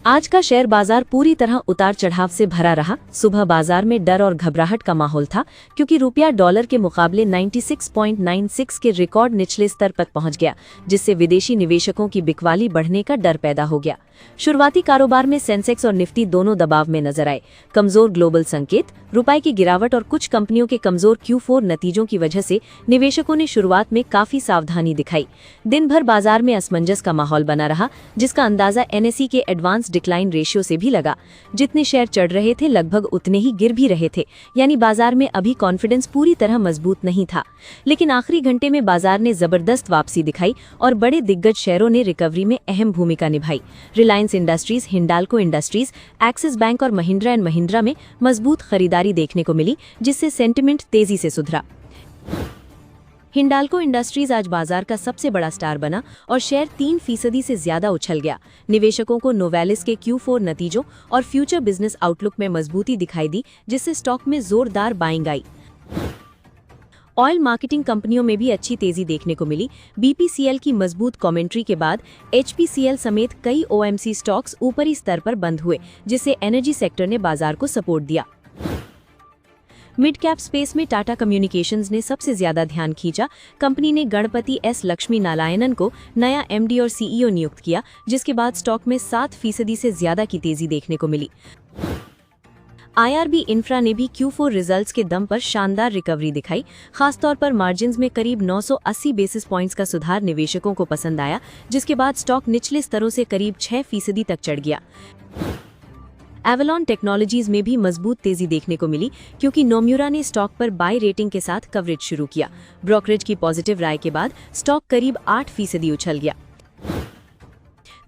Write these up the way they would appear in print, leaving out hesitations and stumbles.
आज का शेयर बाजार पूरी तरह उतार चढ़ाव से भरा रहा। सुबह बाजार में डर और घबराहट का माहौल था क्योंकि रुपया डॉलर के मुकाबले 96.96 के रिकॉर्ड निचले स्तर पर पहुंच गया, जिससे विदेशी निवेशकों की बिकवाली बढ़ने का डर पैदा हो गया। शुरुआती कारोबार में सेंसेक्स और निफ्टी दोनों दबाव में नजर आए। कमजोर ग्लोबल संकेत, रुपए की गिरावट और कुछ कंपनियों के कमजोर Q4 नतीजों की वजह से निवेशकों ने शुरुआत में काफी सावधानी दिखाई। दिन भर बाजार में असमंजस का माहौल बना रहा, जिसका अंदाजा NSE के एडवांस डिक्लाइन रेशियो से भी लगा। जितने शेयर चढ़ रहे थे लगभग उतने ही गिर भी रहे थे, यानी बाजार में अभी कॉन्फिडेंस पूरी तरह मजबूत नहीं था। लेकिन आखिरी घंटे में बाजार ने जबरदस्त वापसी दिखाई और बड़े दिग्गज शेयरों ने रिकवरी में अहम भूमिका निभाई। Reliance industries, Hindalco industries, axis bank और महिंद्रा एंड महिंद्रा में मजबूत खरीदारी देखने को मिली, जिससे सेंटिमेंट तेजी से सुधरा। हिंडाल्को इंडस्ट्रीज आज बाजार का सबसे बड़ा स्टार बना और शेयर 3% से ज्यादा उछल गया। निवेशकों को नोवेलिस के Q4 नतीजों और फ्यूचर बिजनेस आउटलुक में मजबूती दिखाई दी, जिससे स्टॉक में जोरदार बाइंग आई। ऑयल मार्केटिंग कंपनियों में भी अच्छी तेजी देखने को मिली। BPCL की मजबूत कमेंट्री के बाद HPCL समेत कई OMC स्टॉक्स ऊपरी स्तर पर बंद हुए, जिससे एनर्जी सेक्टर ने बाजार को सपोर्ट दिया। मिड कैप स्पेस में टाटा कम्युनिकेशंस ने सबसे ज्यादा ध्यान खींचा। कंपनी ने गणपति S लक्ष्मी नारायणन को नया MD और CEO नियुक्त किया, जिसके बाद स्टॉक में 7% से ज्यादा की तेजी देखने को मिली। IRB इंफ्रा ने भी Q4 रिजल्ट्स के दम पर शानदार रिकवरी दिखाई। खासतौर पर मार्जिन्स में करीब 980 बेसिस पॉइंट्स का सुधार निवेशकों को पसंद आया, जिसके बाद स्टॉक निचले स्तरों से करीब 6% तक चढ़ गया। एवलॉन टेक्नोलॉजीज में भी मजबूत तेजी देखने को मिली क्योंकि नोम्यूरा ने स्टॉक पर बाय रेटिंग के साथ कवरेज शुरू किया। ब्रोकरेज की पॉजिटिव राय के बाद स्टॉक करीब 8% उछल गया।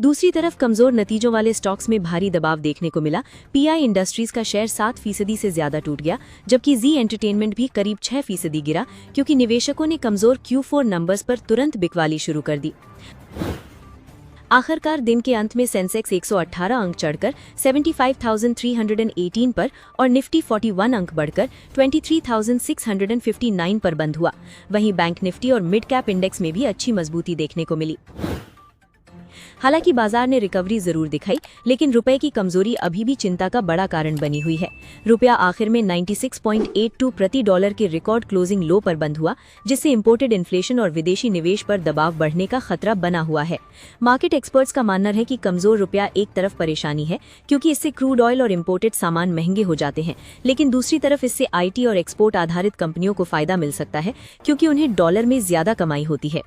दूसरी तरफ कमजोर नतीजों वाले स्टॉक्स में भारी दबाव देखने को मिला। PI इंडस्ट्रीज का शेयर 7% से ज्यादा टूट गया, जबकि जी एंटरटेनमेंट भी करीब 6% गिरा क्योंकि निवेशकों ने कमजोर Q4 नंबर्स पर तुरंत बिकवाली शुरू कर दी। आखिरकार दिन के अंत में सेंसेक्स 118 अंक चढ़कर 75,318 पर और निफ्टी 41 अंक बढ़कर 23,659 पर बंद हुआ। वहीं बैंक निफ्टी और मिड कैप इंडेक्स में भी अच्छी मजबूती देखने को मिली। हालांकि बाजार ने रिकवरी जरूर दिखाई, लेकिन रुपए की कमजोरी अभी भी चिंता का बड़ा कारण बनी हुई है। रुपया आखिर में 96.82 प्रति डॉलर के रिकॉर्ड क्लोजिंग लो पर बंद हुआ, जिससे इंपोर्टेड इन्फ्लेशन और विदेशी निवेश पर दबाव बढ़ने का खतरा बना हुआ है। मार्केट एक्सपर्ट्स का मानना है कि कमजोर रुपया एक तरफ परेशानी है क्योंकि इससे क्रूड ऑयल और इंपोर्टेड सामान महंगे हो जाते हैं, लेकिन दूसरी तरफ इससे IT और एक्सपोर्ट आधारित कंपनियों को फायदा मिल सकता है क्योंकि उन्हें डॉलर में ज्यादा कमाई होती है।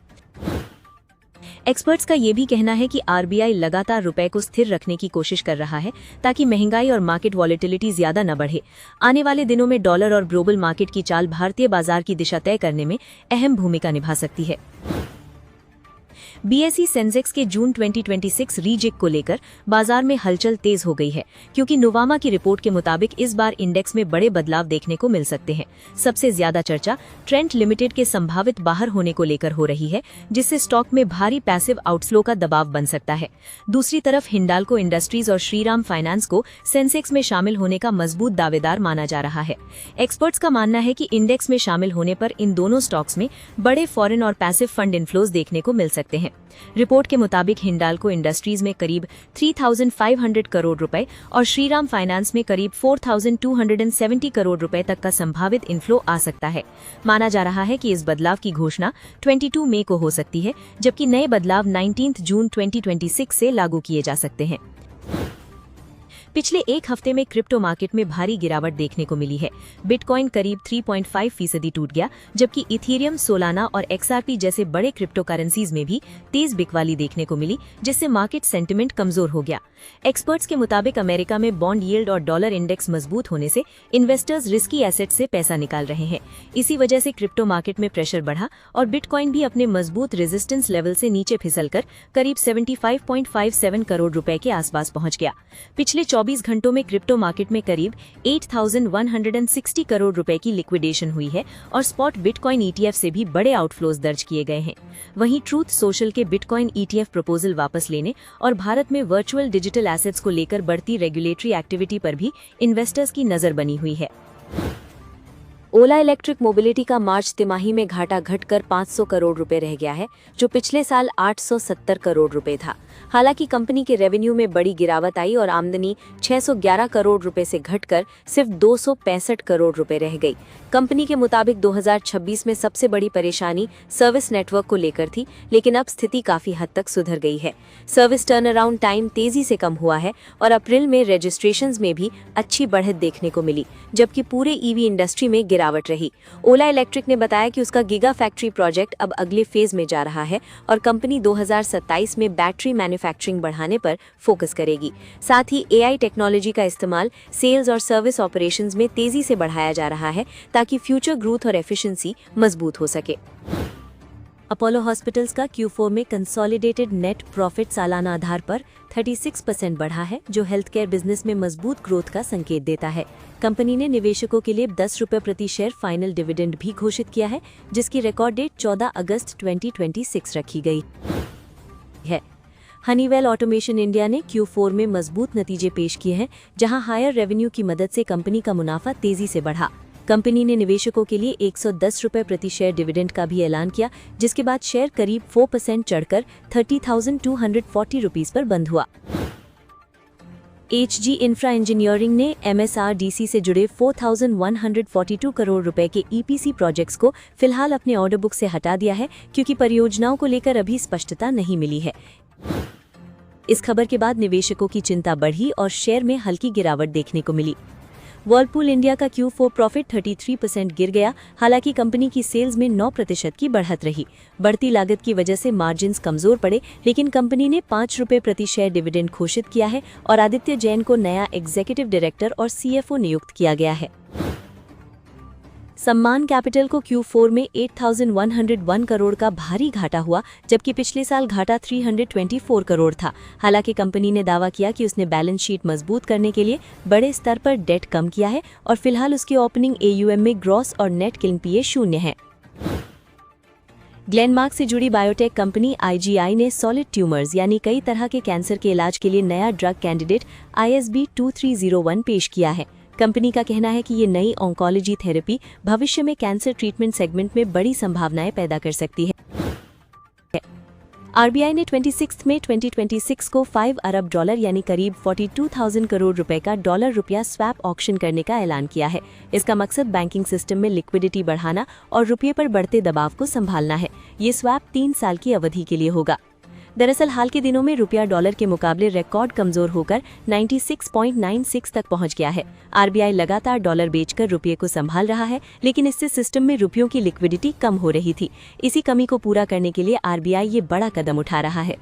एक्सपर्ट्स का ये भी कहना है कि RBI लगातार रुपए को स्थिर रखने की कोशिश कर रहा है ताकि महंगाई और मार्केट वॉलेटिलिटी ज्यादा न बढ़े। आने वाले दिनों में डॉलर और ग्लोबल मार्केट की चाल भारतीय बाजार की दिशा तय करने में अहम भूमिका निभा सकती है। BSE सेंसेक्स के जून 2026 रीजिक को लेकर बाजार में हलचल तेज हो गई है क्योंकि नोवामा की रिपोर्ट के मुताबिक इस बार इंडेक्स में बड़े बदलाव देखने को मिल सकते हैं। सबसे ज्यादा चर्चा ट्रेंट लिमिटेड के संभावित बाहर होने को लेकर हो रही है, जिससे स्टॉक में भारी पैसिव आउटफ्लो का दबाव बन सकता है। दूसरी तरफ हिंडाल्को इंडस्ट्रीज और श्रीराम फाइनेंस को सेंसेक्स में शामिल होने का मजबूत दावेदार माना जा रहा है। एक्सपर्ट्स का मानना है कि इंडेक्स में शामिल होने पर इन दोनों स्टॉक्स में बड़े फॉरेन और पैसिव फंड इनफ्लोज देखने को मिल सकते हैं। रिपोर्ट के मुताबिक हिंडाल्को इंडस्ट्रीज में करीब 3,500 करोड़ रुपए और श्रीराम फाइनेंस में करीब 4,270 करोड़ रुपए तक का संभावित इनफ्लो आ सकता है। माना जा रहा है कि इस बदलाव की घोषणा 22 मई को हो सकती है, जबकि नए बदलाव 19 जून 2026 से लागू किए जा सकते हैं। पिछले एक हफ्ते में क्रिप्टो मार्केट में भारी गिरावट देखने को मिली है। बिटकॉइन करीब 3.5% टूट गया, जबकि इथेरियम, सोलाना और XRP जैसे बड़े क्रिप्टो करेंसीज में भी तेज बिकवाली देखने को मिली, जिससे मार्केट सेंटिमेंट कमजोर हो गया। एक्सपर्ट्स के मुताबिक अमेरिका में बॉन्ड यील्ड और डॉलर इंडेक्स मजबूत होने से इन्वेस्टर्स रिस्की एसेट से पैसा निकाल रहे हैं। इसी वजह से क्रिप्टो मार्केट में प्रेशर बढ़ा और बिटकॉइन भी अपने मजबूत रेजिस्टेंस लेवल से नीचे फिसलकर करीब 75.57 करोड़ रुपए के आसपास पहुंच गया। पिछले 24 घंटों में क्रिप्टो मार्केट में करीब 8,160 करोड़ रुपए की लिक्विडेशन हुई है और स्पॉट बिटकॉइन ETF से भी बड़े आउटफ्लोज दर्ज किए गए हैं। वहीं ट्रूथ सोशल के बिटकॉइन ETF प्रपोजल वापस लेने और भारत में वर्चुअल डिजिटल एसेट्स को लेकर बढ़ती रेगुलेटरी एक्टिविटी पर भी इन्वेस्टर्स की नजर बनी हुई है। ओला इलेक्ट्रिक मोबिलिटी का मार्च तिमाही में घाटा घटकर 500 करोड़ रुपए रह गया है, जो पिछले साल 870 करोड़ रुपए था। हालांकि कंपनी के रेवेन्यू में बड़ी गिरावट आई और आमदनी 611 करोड़ रुपए से घटकर सिर्फ 265 करोड़ रुपए रह गई। कंपनी के मुताबिक 2026 में सबसे बड़ी परेशानी सर्विस नेटवर्क को लेकर थी, लेकिन अब स्थिति काफी हद तक सुधर गई है। सर्विस टर्न अराउंड टाइम तेजी से कम हुआ है और अप्रैल में रजिस्ट्रेशंस में भी अच्छी बढ़त देखने को मिली, जबकि पूरे ईवी इंडस्ट्री में गिरावट रही। ओला इलेक्ट्रिक ने बताया कि उसका गीगा फैक्ट्री प्रोजेक्ट अब अगले फेज में जा रहा है और कंपनी 2027 में बैटरी मैन्युफैक्चरिंग बढ़ाने पर फोकस करेगी। साथ ही एआई टेक्नोलॉजी का इस्तेमाल सेल्स और सर्विस ऑपरेशंस में तेजी से बढ़ाया जा रहा है ताकि फ्यूचर ग्रोथ और एफिशिएंसी मजबूत हो सके। अपोलो हॉस्पिटल्स का Q4 में कंसोलिडेटेड नेट प्रॉफिट सालाना आधार पर 36% बढ़ा है, जो हेल्थ केयर बिजनेस में मजबूत ग्रोथ का संकेत देता है। कंपनी ने निवेशकों के लिए 10 रुपये प्रति शेयर फाइनल डिविडेंड भी घोषित किया है, जिसकी रिकॉर्ड डेट 14 अगस्त 2026 रखी गई है। हनीवेल ऑटोमेशन इंडिया ने Q4 में मजबूत नतीजे पेश किए हैं, जहां हायर रेवेन्यू की मदद से कंपनी का मुनाफा तेजी से बढ़ा। कंपनी ने निवेशकों के लिए 110 रुपये प्रति शेयर डिविडेंड का भी ऐलान किया, जिसके बाद शेयर करीब 4% चढ़कर 30,240 रुपीस पर बंद हुआ। HG इंफ्रा इंजीनियरिंग ने MSRDC से जुड़े 4,142 करोड़ रुपए के EPC प्रोजेक्ट्स को फिलहाल अपने ऑर्डर बुक से हटा दिया है, क्योंकि परियोजनाओं को लेकर अभी स्पष्टता नहीं मिली है। इस खबर के बाद निवेशकों की चिंता बढ़ी और शेयर में हल्की गिरावट देखने को मिली। वर्लपूल इंडिया का Q4 प्रॉफिट 33% गिर गया। हालांकि कंपनी की सेल्स में 9% की बढ़त रही। बढ़ती लागत की वजह से मार्जिन्स कमजोर पड़े, लेकिन कंपनी ने 5 रुपये प्रति शेयर डिविडेंड घोषित किया है और आदित्य जैन को नया एग्जीक्यूटिव डायरेक्टर और CFO नियुक्त किया गया है। सम्मान कैपिटल को Q4 में 8,101 करोड़ का भारी घाटा हुआ, जबकि पिछले साल घाटा 324 करोड़ था। हालांकि कंपनी ने दावा किया कि उसने बैलेंस शीट मजबूत करने के लिए बड़े स्तर पर डेट कम किया है और फिलहाल उसकी ओपनिंग AUM में ग्रॉस और नेट NPA 0 है। ग्लेनमार्क से जुड़ी बायोटेक कंपनी IGI ने सॉलिड ट्यूमर्स यानी कई तरह के कैंसर के इलाज के लिए नया ड्रग कैंडिडेट ISB 2301 पेश किया है। कंपनी का कहना है कि ये नई ऑन्कोलॉजी थेरेपी भविष्य में कैंसर ट्रीटमेंट सेगमेंट में बड़ी संभावनाएं पैदा कर सकती है। RBI ने 26 मई 2026 को $5 अरब यानी करीब 42,000 करोड़ रुपए का डॉलर रुपया स्वैप ऑक्शन करने का ऐलान किया है। इसका मकसद बैंकिंग सिस्टम में लिक्विडिटी बढ़ाना और रुपये पर बढ़ते दबाव को संभालना है। ये स्वैप 3 साल की अवधि के लिए होगा। दरअसल हाल के दिनों में रुपया डॉलर के मुकाबले रिकॉर्ड कमजोर होकर 96.96 तक पहुंच गया है। RBI लगातार डॉलर बेचकर रुपये को संभाल रहा है, लेकिन इससे सिस्टम में रुपयों की लिक्विडिटी कम हो रही थी। इसी कमी को पूरा करने के लिए RBI ये बड़ा कदम उठा रहा है।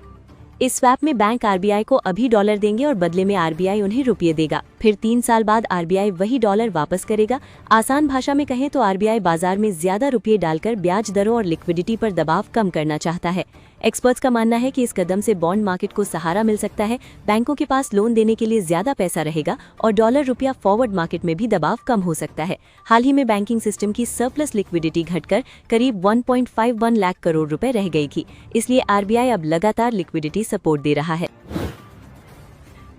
इस स्वैप में बैंक RBI को अभी डॉलर देंगे और बदले में RBI उन्हें रुपये देगा। फिर 3 साल बाद RBI वही डॉलर वापस करेगा। आसान भाषा में कहें तो RBI बाजार में ज्यादा रुपये डालकर ब्याज दरों और लिक्विडिटी पर दबाव कम करना चाहता है। एक्सपर्ट्स का मानना है कि इस कदम से बॉन्ड मार्केट को सहारा मिल सकता है, बैंकों के पास लोन देने के लिए ज्यादा पैसा रहेगा और डॉलर रुपया फॉरवर्ड मार्केट में भी दबाव कम हो सकता है। हाल ही में बैंकिंग सिस्टम की सरप्लस लिक्विडिटी घटकर करीब 1.51 लाख करोड़ रुपए रह गई थी, इसलिए RBI अब लगातार लिक्विडिटी सपोर्ट दे रहा है।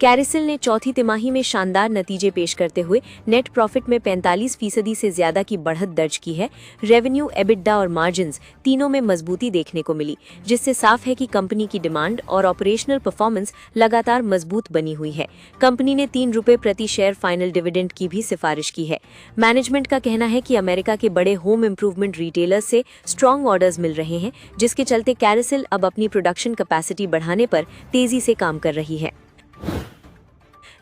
कैरिसल ने चौथी तिमाही में शानदार नतीजे पेश करते हुए नेट प्रॉफिट में 45% से ज्यादा की बढ़त दर्ज की है। रेवेन्यू, एबिटडा और मार्जिन्स तीनों में मजबूती देखने को मिली, जिससे साफ है कि कंपनी की डिमांड और ऑपरेशनल परफॉर्मेंस लगातार मजबूत बनी हुई है। कंपनी ने 3 रुपये प्रति शेयर फाइनल डिविडेंड की भी सिफारिश की है। मैनेजमेंट का कहना है कि अमेरिका के बड़े होम इम्प्रूवमेंट रिटेलर्स से स्ट्रॉन्ग ऑर्डर्स मिल रहे हैं, जिसके चलते कैरिसल अब अपनी प्रोडक्शन कैपेसिटी बढ़ाने पर तेजी से काम कर रही है।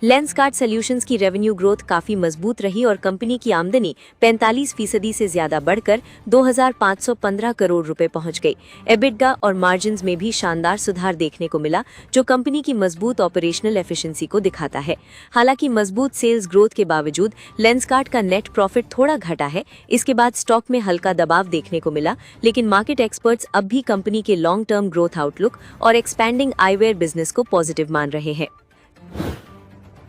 लेंसकार्ट सॉल्यूशंस की रेवेन्यू ग्रोथ काफी मजबूत रही और कंपनी की आमदनी 45% से ज्यादा बढ़कर 2,515 करोड़ रुपए पहुंच गई। एबिटडा और मार्जिन्स में भी शानदार सुधार देखने को मिला, जो कंपनी की मजबूत ऑपरेशनल एफिशिएंसी को दिखाता है। हालांकि मजबूत सेल्स ग्रोथ के बावजूद लेंसकार्ट का नेट प्रॉफिट थोड़ा घटा है। इसके बाद स्टॉक में हल्का दबाव देखने को मिला, लेकिन मार्केट एक्सपर्ट्स अब भी कंपनी के लॉन्ग टर्म ग्रोथ आउटलुक और एक्सपैंडिंग आईवेयर बिजनेस को पॉजिटिव मान रहे हैं।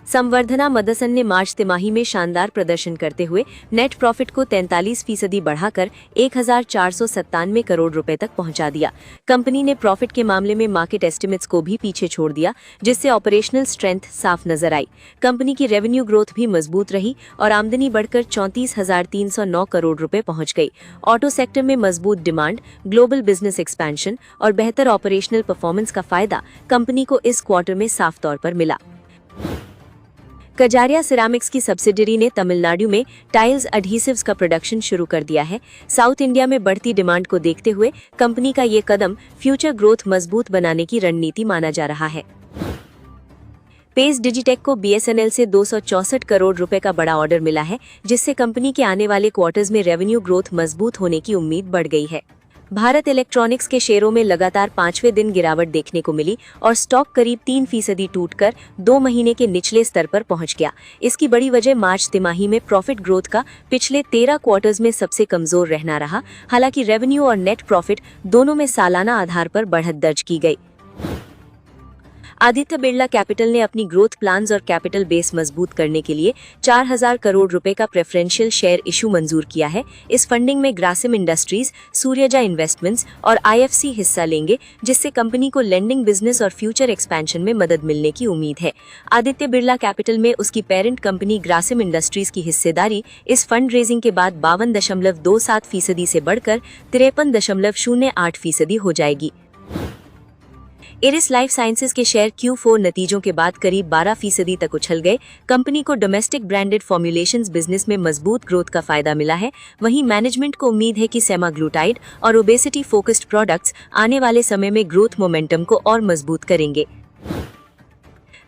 संवर्धना मदरसन ने मार्च तिमाही में शानदार प्रदर्शन करते हुए नेट प्रॉफिट को 43% बढ़ाकर 1497 करोड़ रुपए तक पहुंचा दिया। कंपनी ने प्रॉफिट के मामले में मार्केट एस्टिमेट्स को भी पीछे छोड़ दिया, जिससे ऑपरेशनल स्ट्रेंथ साफ नजर आई। कंपनी की रेवेन्यू ग्रोथ भी मजबूत रही और आमदनी बढ़कर 34,309 करोड़ रुपए पहुंच गई। ऑटो सेक्टर में मजबूत डिमांड, ग्लोबल बिजनेस एक्सपेंशन और बेहतर ऑपरेशनल परफॉर्मेंस का फायदा कंपनी को इस क्वार्टर में साफ तौर पर मिला। कजारिया सिरामिक्स की सब्सिडरी ने तमिलनाडु में टाइल्स एडहेसिव्स का प्रोडक्शन शुरू कर दिया है। साउथ इंडिया में बढ़ती डिमांड को देखते हुए कंपनी का ये कदम फ्यूचर ग्रोथ मजबूत बनाने की रणनीति माना जा रहा है। पेस डिजिटेक को बीएसएनएल से 264 करोड़ रुपए का बड़ा ऑर्डर मिला है, जिससे कंपनी के आने वाले क्वार्टर्स में रेवेन्यू ग्रोथ मजबूत होने की उम्मीद बढ़ गई है। भारत इलेक्ट्रॉनिक्स के शेयरों में लगातार 5वें दिन गिरावट देखने को मिली और स्टॉक करीब 3% टूटकर 2 महीने के निचले स्तर पर पहुंच गया। इसकी बड़ी वजह मार्च तिमाही में प्रॉफिट ग्रोथ का पिछले 13 क्वार्टर्स में सबसे कमजोर रहना रहा। हालांकि रेवेन्यू और नेट प्रॉफिट दोनों में सालाना आधार पर बढ़त दर्ज की गई। आदित्य बिरला कैपिटल ने अपनी ग्रोथ प्लान्स और कैपिटल बेस मजबूत करने के लिए 4,000 करोड़ रुपए का प्रेफरेंशियल शेयर इशू मंजूर किया है। इस फंडिंग में ग्रासिम इंडस्ट्रीज, सूर्यजा इन्वेस्टमेंट्स और आईएफसी हिस्सा लेंगे, जिससे कंपनी को लेंडिंग बिजनेस और फ्यूचर एक्सपेंशन में मदद मिलने की उम्मीद है। आदित्य बिरला कैपिटल में उसकी पेरेंट कंपनी ग्रासिम इंडस्ट्रीज की हिस्सेदारी इस फंड रेजिंग के बाद 52.27% से बढ़कर 53.08% हो जाएगी। एरिस लाइफ साइंसेज के शेयर Q4 नतीजों के बाद करीब 12% तक उछल गए। कंपनी को डोमेस्टिक ब्रांडेड फॉर्मुलेशंस बिजनेस में मजबूत ग्रोथ का फायदा मिला है। वहीं मैनेजमेंट को उम्मीद है कि सेमाग्लूटाइड और ओबेसिटी फोकस्ड प्रोडक्ट्स आने वाले समय में ग्रोथ मोमेंटम को और मजबूत करेंगे।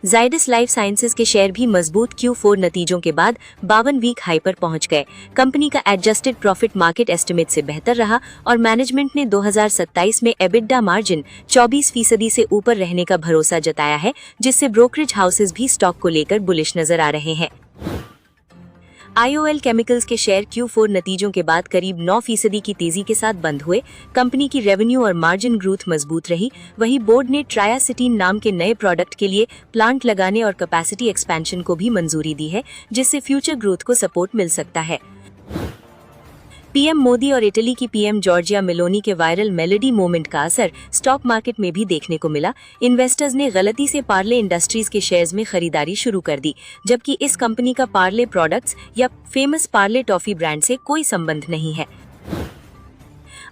जाइडस लाइफ साइंसेज के शेयर भी मजबूत Q4 नतीजों के बाद 52 वीक हाई पर पहुंच गए। कंपनी का एडजस्टेड प्रॉफिट मार्केट एस्टिमेट से बेहतर रहा और मैनेजमेंट ने 2027 में एबिडा मार्जिन 24% से ऊपर रहने का भरोसा जताया है, जिससे ब्रोकरेज हाउसेज भी स्टॉक को लेकर बुलिश नजर आ रहे हैं। IOL केमिकल्स के शेयर Q4 नतीजों के बाद करीब 9% की तेजी के साथ बंद हुए। कंपनी की रेवेन्यू और मार्जिन ग्रोथ मजबूत रही। वहीं बोर्ड ने ट्रायासिटीन नाम के नए प्रोडक्ट के लिए प्लांट लगाने और कैपेसिटी एक्सपेंशन को भी मंजूरी दी है, जिससे फ्यूचर ग्रोथ को सपोर्ट मिल सकता है। पीएम मोदी और इटली की पीएम जॉर्जिया मेलोनी के वायरल मेलोडी मोमेंट का असर स्टॉक मार्केट में भी देखने को मिला। इन्वेस्टर्स ने गलती से पार्ले इंडस्ट्रीज के शेयर्स में खरीदारी शुरू कर दी, जबकि इस कंपनी का पार्ले प्रोडक्ट्स या फेमस पार्ले टॉफी ब्रांड से कोई संबंध नहीं है।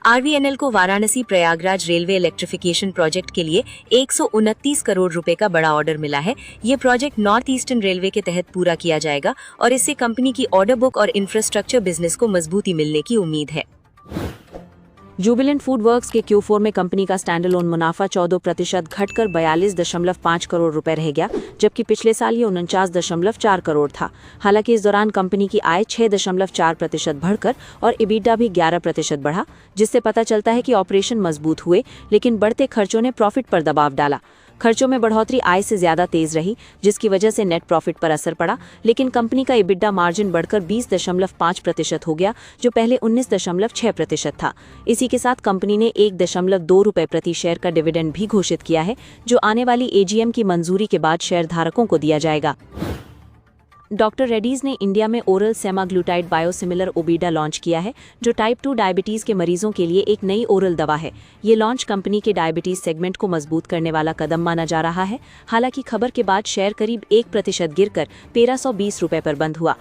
आरवीएनएल को Varanasi Prayagraj railway electrification project के लिए 129 करोड़ रुपए का बड़ा ऑर्डर मिला है। ये प्रोजेक्ट नॉर्थ ईस्टर्न रेलवे के तहत पूरा किया जाएगा और इससे कंपनी की ऑर्डर बुक और इंफ्रास्ट्रक्चर बिजनेस को मजबूती मिलने की उम्मीद है। जुबिलेंट फूड वर्क्स के Q4 में कंपनी का स्टैंडअलोन मुनाफा 14% घटकर 42.5 करोड़ रुपए रह गया, जबकि पिछले साल ये 49.4 करोड़ था। हालांकि इस दौरान कंपनी की आय 6.4% बढ़कर और EBITDA भी 11% बढ़ा, जिससे पता चलता है कि ऑपरेशन मजबूत हुए, लेकिन बढ़ते खर्चों ने प्रॉफिट पर दबाव डाला। खर्चों में बढ़ोतरी आय से ज्यादा तेज रही, जिसकी वजह से नेट प्रॉफिट पर असर पड़ा, लेकिन कंपनी का EBITDA मार्जिन बढ़कर 20.5% हो गया, जो पहले 19.6% था। इसी के साथ कंपनी ने 1.2 रुपए प्रति शेयर का डिविडेंड भी घोषित किया है, जो आने वाली AGM की मंजूरी के बाद शेयर धारकों को दिया जाएगा। डॉक्टर रेड्डीज ने इंडिया में ओरल सेमाग्लूटाइड बायोसिमिलर ओबीडा लॉन्च किया है, जो टाइप 2 डायबिटीज के मरीजों के लिए एक नई ओरल दवा है। ये लॉन्च कंपनी के डायबिटीज सेगमेंट को मजबूत करने वाला कदम माना जा रहा है। हालांकि खबर के बाद शेयर करीब 1% गिरकर 1320 रुपए पर बंद हुआ।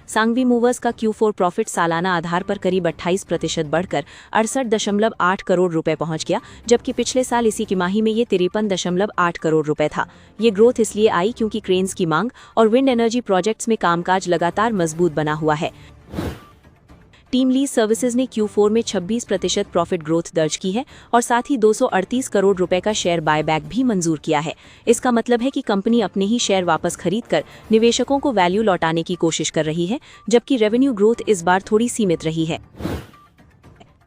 सांगवी मूवर्स का Q4 प्रॉफिट सालाना आधार पर करीब 28% बढ़कर 68.8 करोड़ रुपए पहुंच गया, जबकि पिछले साल इसी तिमाही में ये 53.8 करोड़ रुपए था। ये ग्रोथ इसलिए आई क्योंकि क्रेन्स की मांग और विंड एनर्जी प्रोजेक्ट्स में कामकाज लगातार मजबूत बना हुआ है। टीम लीज सर्विसेज ने Q4 में 26% प्रॉफिट ग्रोथ दर्ज की है और साथ ही 238 करोड़ रुपए का शेयर बायबैक भी मंजूर किया है। इसका मतलब है कि कंपनी अपने ही शेयर वापस खरीदकर निवेशकों को वैल्यू लौटाने की कोशिश कर रही है, जबकि रेवेन्यू ग्रोथ इस बार थोड़ी सीमित रही है।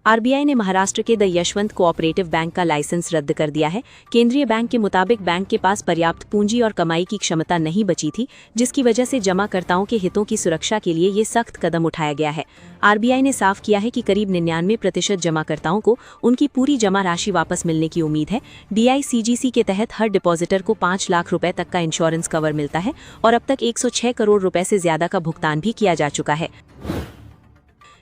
आरबीआई ने महाराष्ट्र के द यशवंत कोऑपरेटिव बैंक का लाइसेंस रद्द कर दिया है। केंद्रीय बैंक के मुताबिक बैंक के पास पर्याप्त पूंजी और कमाई की क्षमता नहीं बची थी, जिसकी वजह से जमाकर्ताओं के हितों की सुरक्षा के लिए ये सख्त कदम उठाया गया है। आरबीआई ने साफ किया है कि करीब 99% जमाकर्ताओं को उनकी पूरी जमा राशि वापस मिलने की उम्मीद है। डीआईसीजीसी के तहत हर डिपॉजिटर को 5 लाख रुपए तक का इंश्योरेंस कवर मिलता है और अब तक 106 करोड़ रुपए से ज्यादा का भुगतान भी किया जा चुका है।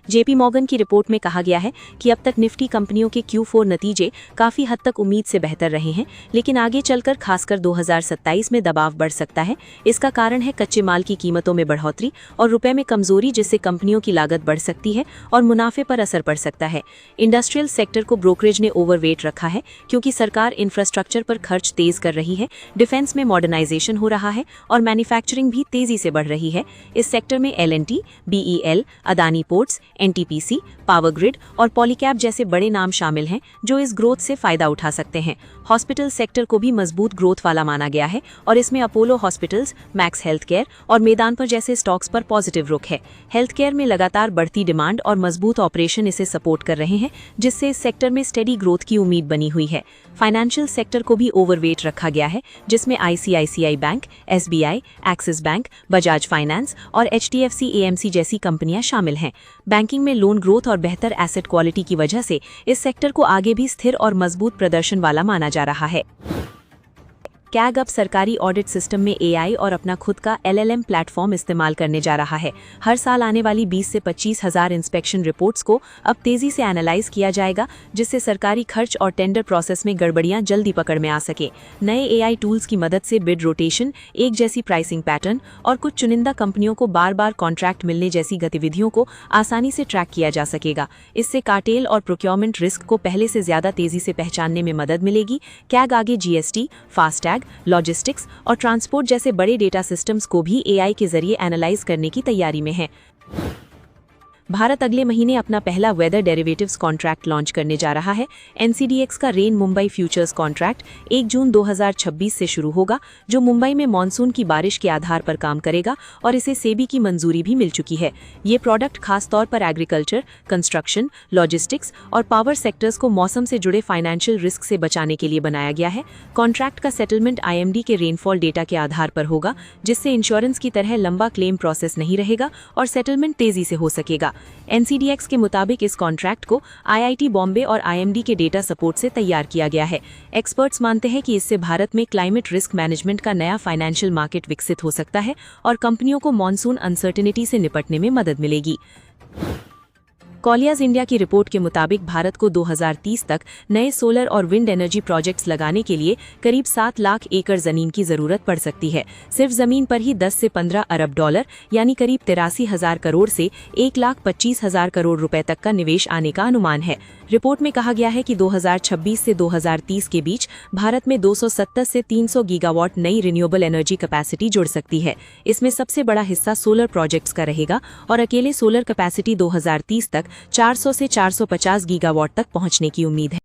जेपी मॉर्गन की रिपोर्ट में कहा गया है कि अब तक निफ्टी कंपनियों के Q4 नतीजे काफी हद तक उम्मीद से बेहतर रहे हैं, लेकिन आगे चलकर खासकर 2027 में दबाव बढ़ सकता है। इसका कारण है कच्चे माल की कीमतों में बढ़ोतरी और रुपए में कमजोरी, जिससे कंपनियों की लागत बढ़ सकती है और मुनाफे पर असर पड़ सकता है। इंडस्ट्रियल सेक्टर को ब्रोकरेज ने ओवरवेट रखा है क्योंकि सरकार इंफ्रास्ट्रक्चर पर खर्च तेज कर रही है, डिफेंस में मॉडर्नाइजेशन हो रहा है और मैन्युफैक्चरिंग भी तेजी से बढ़ रही है। इस सेक्टर में L&T, BEL, Adani ports, NTPC, power grid और पॉलीकैब जैसे बड़े नाम शामिल हैं जो इस ग्रोथ से फायदा उठा सकते हैं। हॉस्पिटल सेक्टर को भी मजबूत ग्रोथ वाला माना गया है और इसमें Apollo hospitals, max health care और मैदानपुर जैसे स्टॉक्स पर पॉजिटिव रुख है। हेल्थ केयर में लगातार बढ़ती डिमांड और मजबूत ऑपरेशन इसे सपोर्ट कर रहे हैं, जिससे इस सेक्टर में स्टेडी ग्रोथ की उम्मीद बनी हुई है। फाइनेंशियल सेक्टर को भी ओवरवेट रखा गया है, जिसमें ICICI bank, SBI, axis bank, Bajaj finance और HDFC AMC जैसी कंपनियां शामिल हैं। बैंकिंग में लोन ग्रोथ और बेहतर एसेट क्वालिटी की वजह से इस सेक्टर को आगे भी स्थिर और मजबूत प्रदर्शन वाला माना जा रहा है। कैग अब सरकारी ऑडिट सिस्टम में AI और अपना खुद का LLM प्लेटफॉर्म इस्तेमाल करने जा रहा है। हर साल आने वाली 20 से 25 हज़ार इंस्पेक्शन रिपोर्ट्स को अब तेजी से एनालाइज किया जाएगा, जिससे सरकारी खर्च और टेंडर प्रोसेस में गड़बड़ियां जल्दी पकड़ में आ सके। नए AI टूल्स की मदद से बिड रोटेशन, एक जैसी प्राइसिंग पैटर्न और कुछ चुनिंदा कंपनियों को बार बार कॉन्ट्रैक्ट मिलने जैसी गतिविधियों को आसानी से ट्रैक किया जा सकेगा। इससे कार्टेल और प्रोक्योरमेंट रिस्क को पहले से ज्यादा तेजी से पहचानने में मदद मिलेगी। कैग आगे GST, फास्टैग, लॉजिस्टिक्स और ट्रांसपोर्ट जैसे बड़े डेटा सिस्टम्स को भी AI के जरिए एनालाइज करने की तैयारी में है। भारत अगले महीने अपना पहला वेदर डेरिवेटिव्स कॉन्ट्रैक्ट लॉन्च करने जा रहा है। NCDX का रेन मुंबई फ्यूचर्स कॉन्ट्रैक्ट 1 जून 2026 से शुरू होगा, जो मुंबई में मानसून की बारिश के आधार पर काम करेगा और इसे सेबी की मंजूरी भी मिल चुकी है। ये प्रोडक्ट खास तौर पर एग्रीकल्चर, कंस्ट्रक्शन, लॉजिस्टिक्स और पावर सेक्टर्स को मौसम से जुड़े फाइनेंशियल रिस्क से बचाने के लिए बनाया गया है। कॉन्ट्रैक्ट का सेटलमेंट IMD के रेनफॉल डेटा के आधार पर होगा, जिससे इंश्योरेंस की तरह लंबा क्लेम प्रोसेस नहीं रहेगा और सेटलमेंट तेजी से हो सकेगा। NCDX के मुताबिक इस कॉन्ट्रैक्ट को IIT बॉम्बे और IMD के डेटा सपोर्ट से तैयार किया गया है। एक्सपर्ट्स मानते हैं कि इससे भारत में क्लाइमेट रिस्क मैनेजमेंट का नया फाइनेंशियल मार्केट विकसित हो सकता है और कंपनियों को मॉनसून अनसर्टेनिटी से निपटने में मदद मिलेगी। कॉलियाज इंडिया की रिपोर्ट के मुताबिक भारत को 2030 तक नए सोलर और विंड एनर्जी प्रोजेक्ट्स लगाने के लिए करीब 7 लाख एकड़ जमीन की जरूरत पड़ सकती है। सिर्फ जमीन पर ही 10 से 15 अरब डॉलर यानी करीब 83,000 करोड़ से 1,25,000 करोड़ रुपए तक का निवेश आने का अनुमान है। रिपोर्ट में कहा गया है कि 2026 से 2030 के बीच भारत में 270 से 300 गीगावाट नई रिन्यूएबल एनर्जी कैपेसिटी जुड़ सकती है। इसमें सबसे बड़ा हिस्सा सोलर प्रोजेक्ट्स का रहेगा और अकेले सोलर कैपेसिटी 2030 तक 400 से 450 गीगावाट तक पहुंचने की उम्मीद है।